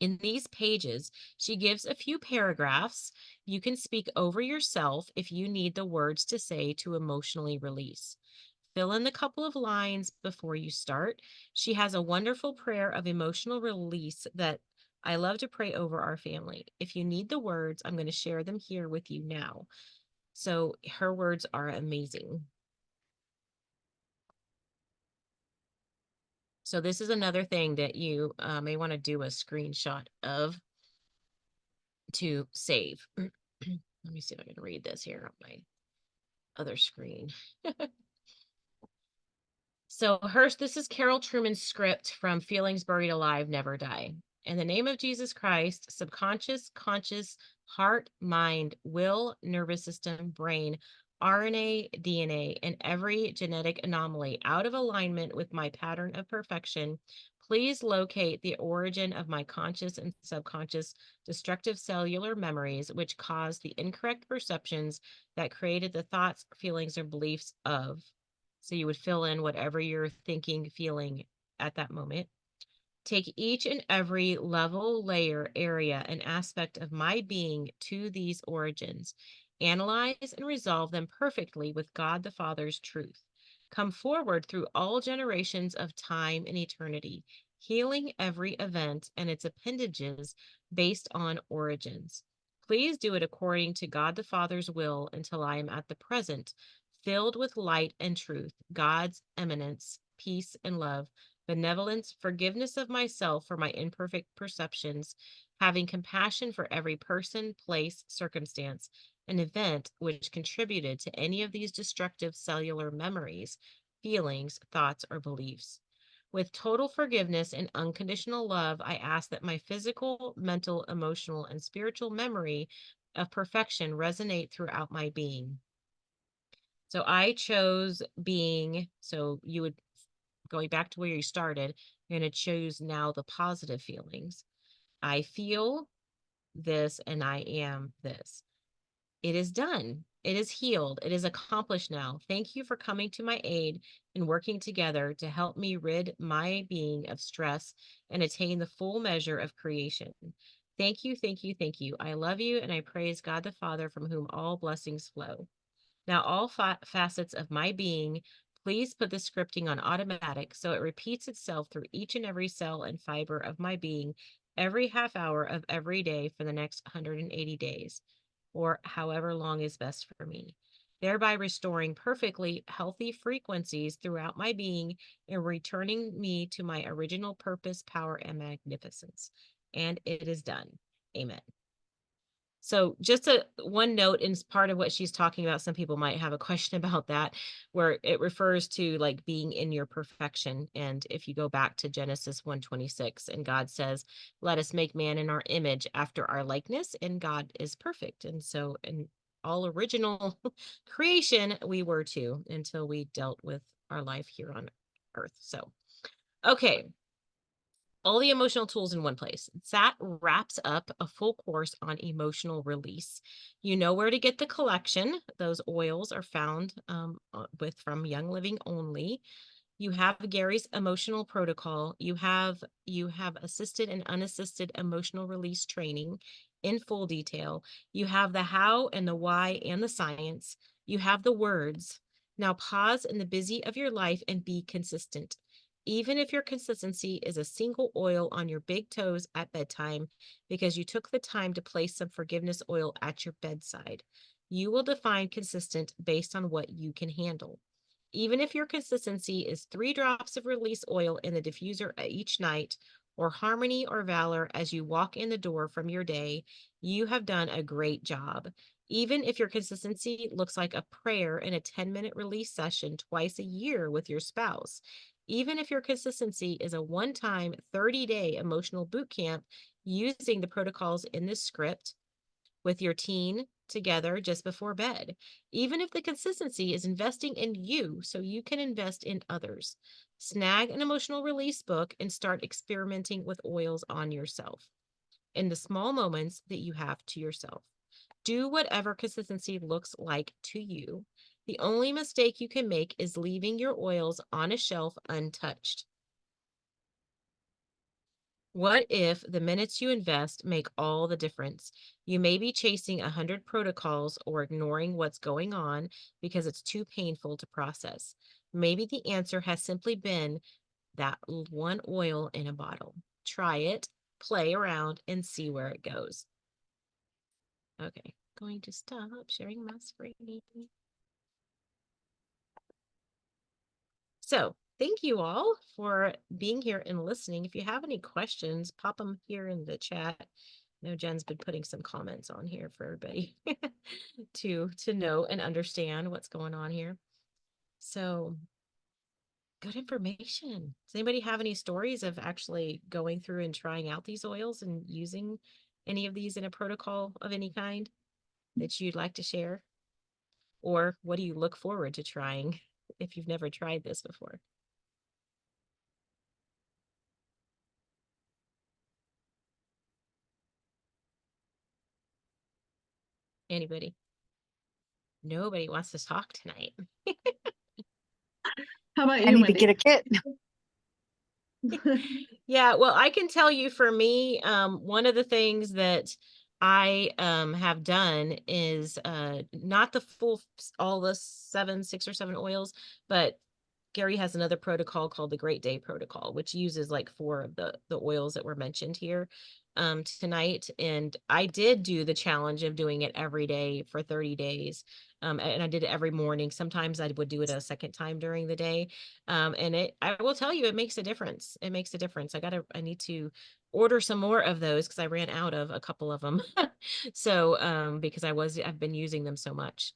In these pages, she gives a few paragraphs. You can speak over yourself if you need the words to say to emotionally release. Fill in the couple of lines before you start. She has a wonderful prayer of emotional release that I love to pray over our family. If you need the words, I'm going to share them here with you now. So her words are amazing. So this is another thing that you may want to do a screenshot of to save. Let me see if I can read this here on my other screen. So this is Carol Truman's script from Feelings Buried Alive, Never Die. In the name of Jesus Christ, subconscious, conscious, heart, mind, will, nervous system, brain, RNA, DNA, and every genetic anomaly out of alignment with my pattern of perfection, please locate the origin of my conscious and subconscious destructive cellular memories, which caused the incorrect perceptions that created the thoughts, feelings, or beliefs of. So you would fill in whatever you're thinking, feeling at that moment. Take each and every level, layer, area, and aspect of my being to these origins. Analyze and resolve them perfectly with God the Father's truth. Come forward through all generations of time and eternity, healing every event and its appendages based on origins. Please do it according to God the Father's will until I am at the present, filled with light and truth, God's eminence, peace and love, benevolence, forgiveness of myself for my imperfect perceptions, having compassion for every person, place, circumstance, and event which contributed to any of these destructive cellular memories, feelings, thoughts, or beliefs. With total forgiveness and unconditional love, I ask that my physical, mental, emotional, and spiritual memory of perfection resonate throughout my being. So I chose being, so you would, going back to where you started, you're going to choose now the positive feelings. I feel this and I am this. It is done. It is healed. It is accomplished now. Thank you for coming to my aid and working together to help me rid my being of stress and attain the full measure of creation. Thank you, thank you, thank you. I love you and I praise God the Father from whom all blessings flow. Now, all facets of my being, please put the scripting on automatic so it repeats itself through each and every cell and fiber of my being every half hour of every day for the next 180 days, or however long is best for me, thereby restoring perfectly healthy frequencies throughout my being and returning me to my original purpose, power, and magnificence. And it is done. Amen. So just a one note in part of what she's talking about, some people might have a question about that, where it refers to like being in your perfection. And if you go back to Genesis 1:26, and God says, let us make man in our image after our likeness, and God is perfect. And so in all original creation, we were too, until we dealt with our life here on earth. So, okay, all the emotional tools in one place. That wraps up a full course on emotional release. You know where to get the collection. Those oils are found from Young Living only. You have Gary's emotional protocol. You have assisted and unassisted emotional release training in full detail. You have the how and the why and the science. You have the words. Now pause in the busy of your life and be consistent. Even if your consistency is a single oil on your big toes at bedtime because you took the time to place some forgiveness oil at your bedside, you will define consistent based on what you can handle. Even if your consistency is 3 drops of release oil in the diffuser each night, or harmony or valor as you walk in the door from your day, you have done a great job. Even if your consistency looks like a prayer in a 10-minute release session twice a year with your spouse, even if your consistency is a one-time 30-day emotional boot camp using the protocols in this script with your teen together just before bed, even if the consistency is investing in you so you can invest in others. Snag an emotional release book and start experimenting with oils on yourself in the small moments that you have to yourself. Do whatever consistency looks like to you. The only mistake you can make is leaving your oils on a shelf untouched. What if the minutes you invest make all the difference? You may be chasing 100 protocols or ignoring what's going on because it's too painful to process. Maybe the answer has simply been that one oil in a bottle. Try it, play around, and see where it goes. Okay, going to stop sharing my screen. So thank you all for being here and listening. If you have any questions, pop them here in the chat. I know Jen's been putting some comments on here for everybody to know and understand what's going on here. So good information. Does anybody have any stories of actually going through and trying out these oils and using any of these in a protocol of any kind that you'd like to share? Or what do you look forward to trying if you've never tried this before? Anybody? Nobody wants to talk tonight. How about I you, need to Wendy? get a kit. Yeah, well, I can tell you for me, one of the things that I have done is not the full all the 6 or 7 oils, but Gary has another protocol called the Great Day Protocol, which uses like 4 of the oils that were mentioned here tonight. And I did do the challenge of doing it every day for 30 days. And I did it every morning. Sometimes I would do it a second time during the day. And I will tell you, it makes a difference. It makes a difference. I need to order some more of those because I ran out of a couple of them. So, because I've been using them so much.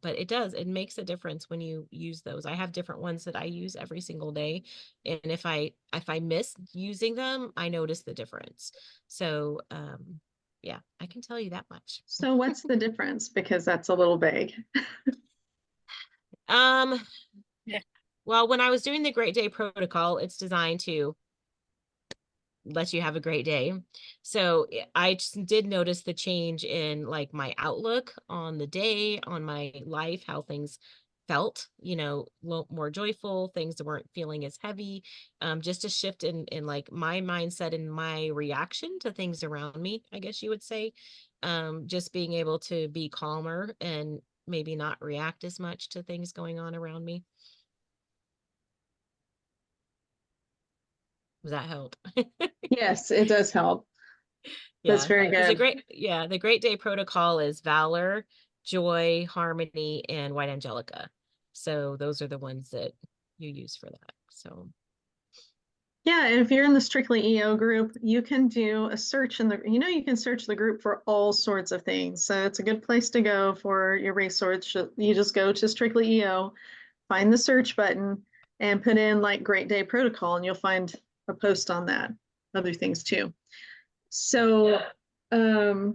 But it makes a difference when you use those. I have different ones that I use every single day. And if I miss using them, I notice the difference. So, yeah, I can tell you that much. So what's the difference? Because that's a little vague. Um, Yeah. well, when I was doing the Great Day Protocol, it's designed to let you have a great day. So I just did notice the change in like my outlook on the day, on my life, how things felt, more joyful, things that weren't feeling as heavy, just a shift in like my mindset and my reaction to things around me, I guess you would say. Just being able to be calmer and maybe not react as much to things going on around me. Does that help? Yes, it does help. That's Yeah, very because good. the Great Day Protocol is Valor, Joy, Harmony, and White Angelica. So those are the ones that you use for that. So Yeah, and if you're in the Strictly EO group, you can do a search you can search the group for all sorts of things. So it's a good place to go for your resource. You just go to Strictly EO, find the search button, and put in like Great Day Protocol, and you'll find a post on that. Other things too. So, oh,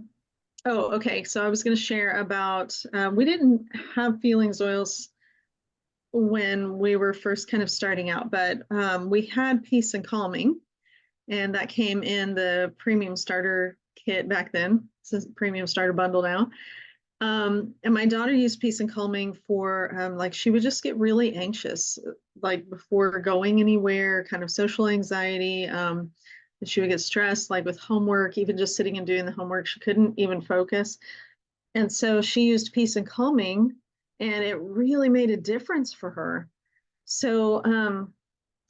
okay. So I was going to share about we didn't have feelings oils when we were first kind of starting out, but we had peace and calming, and that came in the premium starter kit back then. It's a premium starter bundle now. And my daughter used peace and calming for like she would just get really anxious, like before going anywhere, kind of social anxiety. She would get stressed, like with homework, even just sitting and doing the homework, she couldn't even focus. And so she used peace and calming, and it really made a difference for her. So,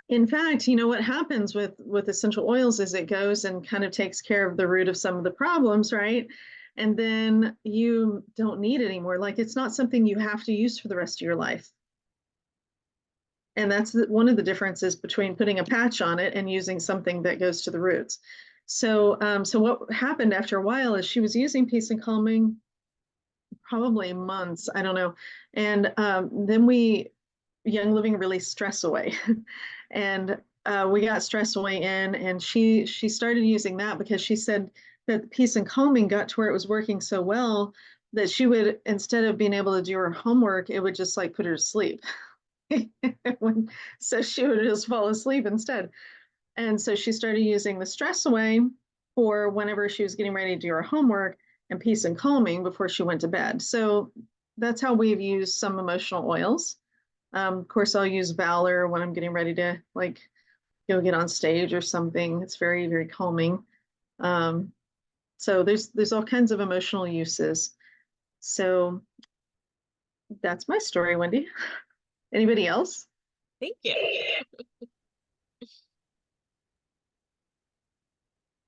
in fact, what happens with essential oils is it goes and kind of takes care of the root of some of the problems, right? And then you don't need it anymore. Like it's not something you have to use for the rest of your life. And that's one of the differences between putting a patch on it and using something that goes to the roots. So what happened after a while is she was using peace and calming probably months, I don't know. And then Young Living released Stress Away. And we got Stress Away in, and she started using that because she said that the peace and calming got to where it was working so well that she would, instead of being able to do her homework, it would just like put her to sleep. So she would just fall asleep instead. And so she started using the Stress Away for whenever she was getting ready to do her homework, and peace and calming before she went to bed. So that's how we've used some emotional oils. Of course, I'll use Valor when I'm getting ready to like go get on stage or something. It's very, very calming. Um, so there's all kinds of emotional uses. So that's my story, Wendy. Anybody else? Thank you.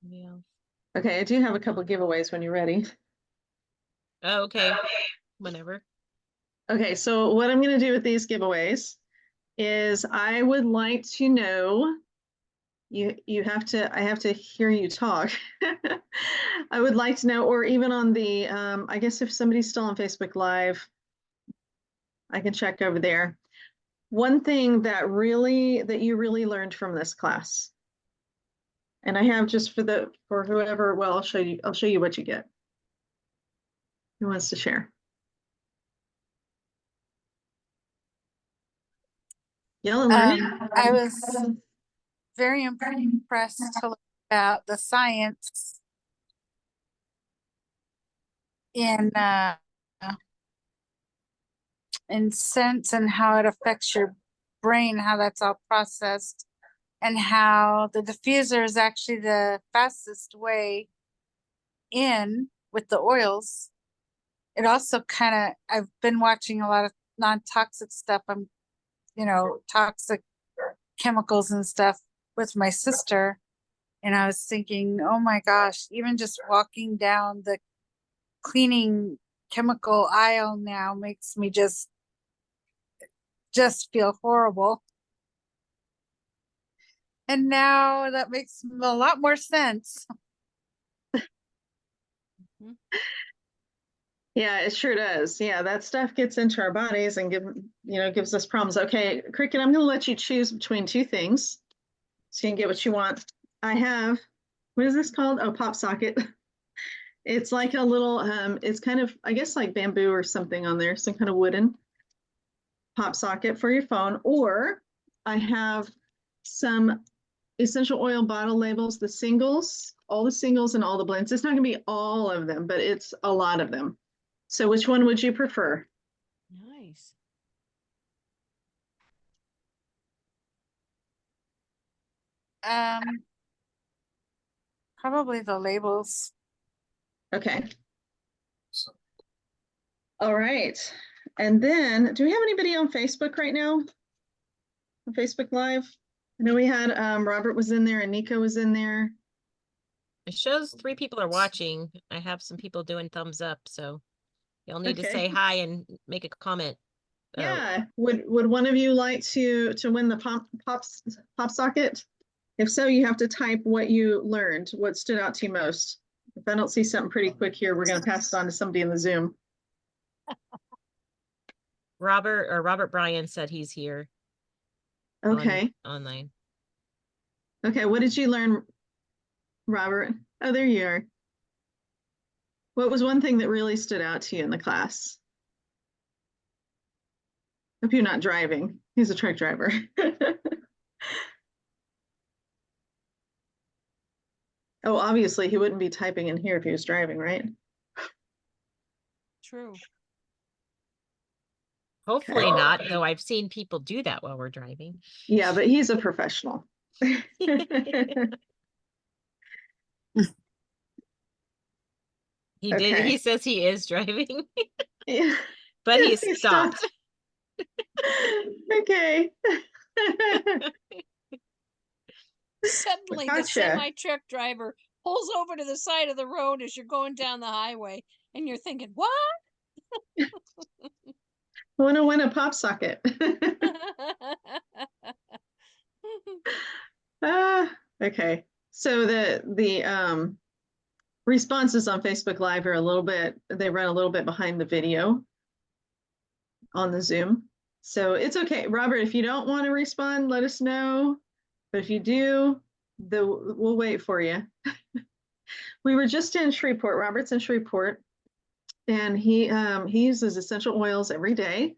Yeah. Okay, I do have a couple giveaways when you're ready. Oh, okay. Whenever. Okay, so what I'm going to do with these giveaways is I would like to know you have to I have to hear you talk. I would like to know, or even on the I guess if somebody's still on Facebook Live, I can check over there. One thing that you really learned from this class. And I have just for whoever, well, I'll show you what you get. Who wants to share? Yell and learn I was it. very impressed to learn about the science in sense and how it affects your brain, how that's all processed, and how the diffuser is actually the fastest way in with the oils. It also kind of, I've been watching a lot of non-toxic stuff. Toxic chemicals and stuff with my sister. And I was thinking, oh my gosh, even just walking down the cleaning chemical aisle now makes me just feel horrible. And now that makes a lot more sense. Yeah, it sure does. Yeah, that stuff gets into our bodies and gives us problems. Okay, Cricket, I'm going to let you choose between two things so you can get what you want. I have, what is this called? Oh, pop socket. It's like a little, it's kind of, I guess, like bamboo or something on there, some kind of wooden pop socket for your phone. Or I have some essential oil bottle labels, the singles, all the singles and all the blends. It's not going to be all of them, but it's a lot of them. So which one would you prefer? Nice. Probably the labels. Okay. All right. And then, do we have anybody on Facebook right now? On Facebook Live? I know we had Robert was in there and Nico was in there. It shows 3 people are watching. I have some people doing thumbs up, so you'll need to say hi and make a comment. Yeah. Would one of you like to win the pop socket? If so, you have to type what you learned, what stood out to you most. If I don't see something pretty quick here, we're going to pass it on to somebody in the Zoom. Robert Bryan said he's here. Okay. Online. Okay. What did you learn, Robert? Oh, there you are. What was one thing that really stood out to you in the class? Hope you're not driving. He's a truck driver. Oh, obviously he wouldn't be typing in here if he was driving, right? True. Hopefully not, though I've seen people do that while we're driving. Yeah, but he's a professional. He says he is driving, Yeah. but he He stopped. Okay. Suddenly, the semi truck driver pulls over to the side of the road as you're going down the highway, and you're thinking, "What?" I want to win a pop socket. Okay. So the responses on Facebook Live are they run a little bit behind the video on the Zoom. So it's okay. Robert, if you don't want to respond, let us know. But if you do, we'll wait for you. We were just in Shreveport. Robert's in Shreveport, and he uses essential oils every day.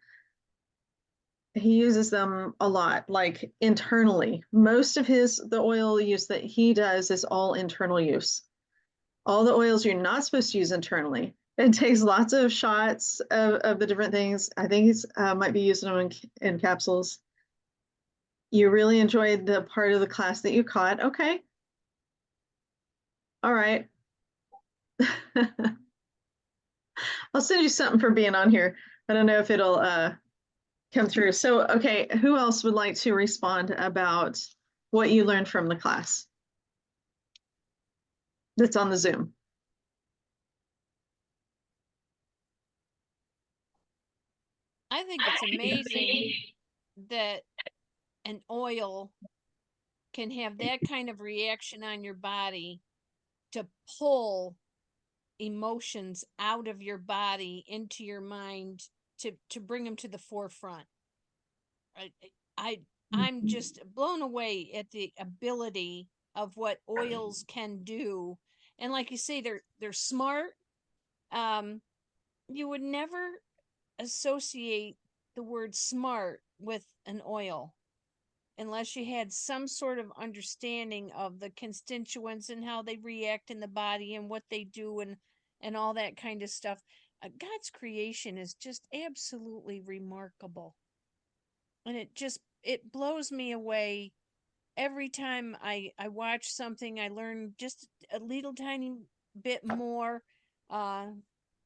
He uses them a lot, like internally. Most of the oil use that he does is all internal use. All the oils you're not supposed to use internally. It takes lots of shots of the different things. I think he's might be using them in capsules. You really enjoyed the part of the class that you caught. Okay. All right. I'll send you something for being on here. I don't know if it'll come through. So, okay, who else would like to respond about what you learned from the class that's on the Zoom? I think it's amazing that an oil can have that kind of reaction on your body to pull emotions out of your body into your mind to bring them to the forefront. I, I I'm just blown away at the ability of what oils can do. And like you say, they're smart. Um, you would never associate the word smart with an oil unless you had some sort of understanding of the constituents and how they react in the body and what they do and all that kind of stuff. God's creation is just absolutely remarkable. And it blows me away every time I watch something. I learn just a little tiny bit more uh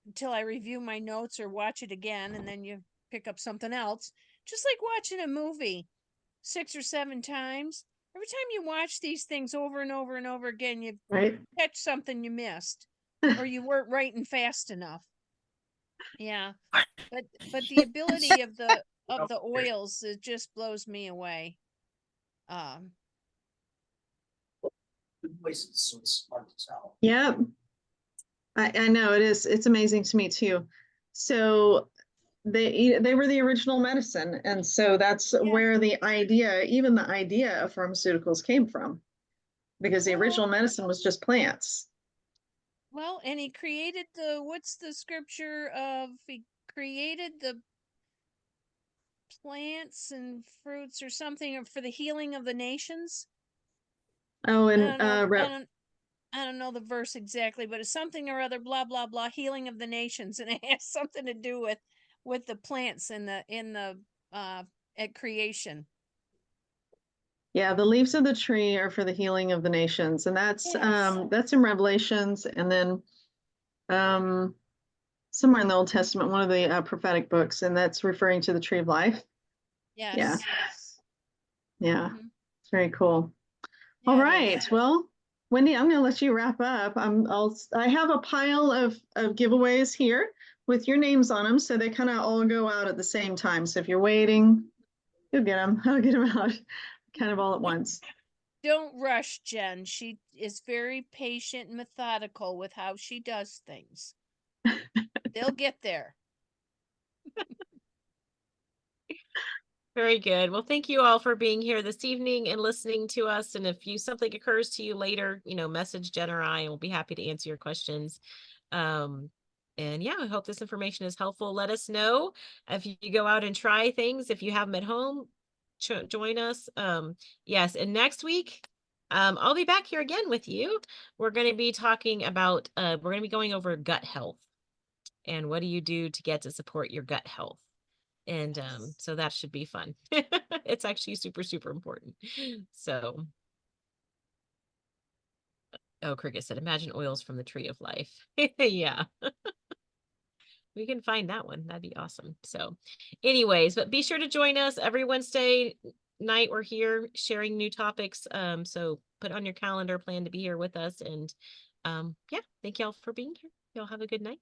until I review my notes or watch it again, and then you pick up something else. Just like watching a movie 6 or 7 times. Every time you watch these things over and over and over again, you Right. catch something you missed, or you weren't writing fast enough. Yeah, but the ability of the oils, it just blows me away. Um, Yeah, I know it is. It's amazing to me too. So they were the original medicine, and so that's yeah. where the idea, even the idea of pharmaceuticals came from, because the Well, original medicine was just plants. well, and he created what's the scripture of he created the plants and fruits or something for the healing of the nations. Oh, I and don't know. I don't know the verse exactly, but it's something or other, blah blah blah, healing of the nations, and it has something to do with the plants in the uh at creation. yeah, the leaves of the tree are for the healing of the nations, and Yes. that's in Revelations, and then um, somewhere in the Old Testament, one of the prophetic books, and that's referring to the tree of life. Yeah, Yes. yeah, Hmm. it's very cool. All Yeah, it right, is. well, Wendy, I'm going to let you wrap up. I have a pile of giveaways here with your names on them, so they kind of all go out at the same time. So if you're waiting, you'll get them. I'll get them out kind of all at once. Don't rush Jen. She is very patient and methodical with how she does things. They'll get there. Very good. Well, thank you all for being here this evening and listening to us. And if something occurs to you later, message Jen or I, and we'll be happy to answer your questions. Um, and yeah, I hope this information is helpful. Let us know if you go out and try things. If you have them at home, join us. Yes, and next week, I'll be back here again with you. We're going to be talking about, we're going to be going over gut health and what do you do to get to support your gut health. And so that should be fun. It's actually super, super important. So, oh, Cricket said, imagine oils from the tree of life. Yeah, we can find that one. That'd be awesome. So, anyways, but be sure to join us every Wednesday night. We're here sharing new topics. So put on your calendar, plan to be here with us. And yeah, thank y'all for being here. Y'all have a good night.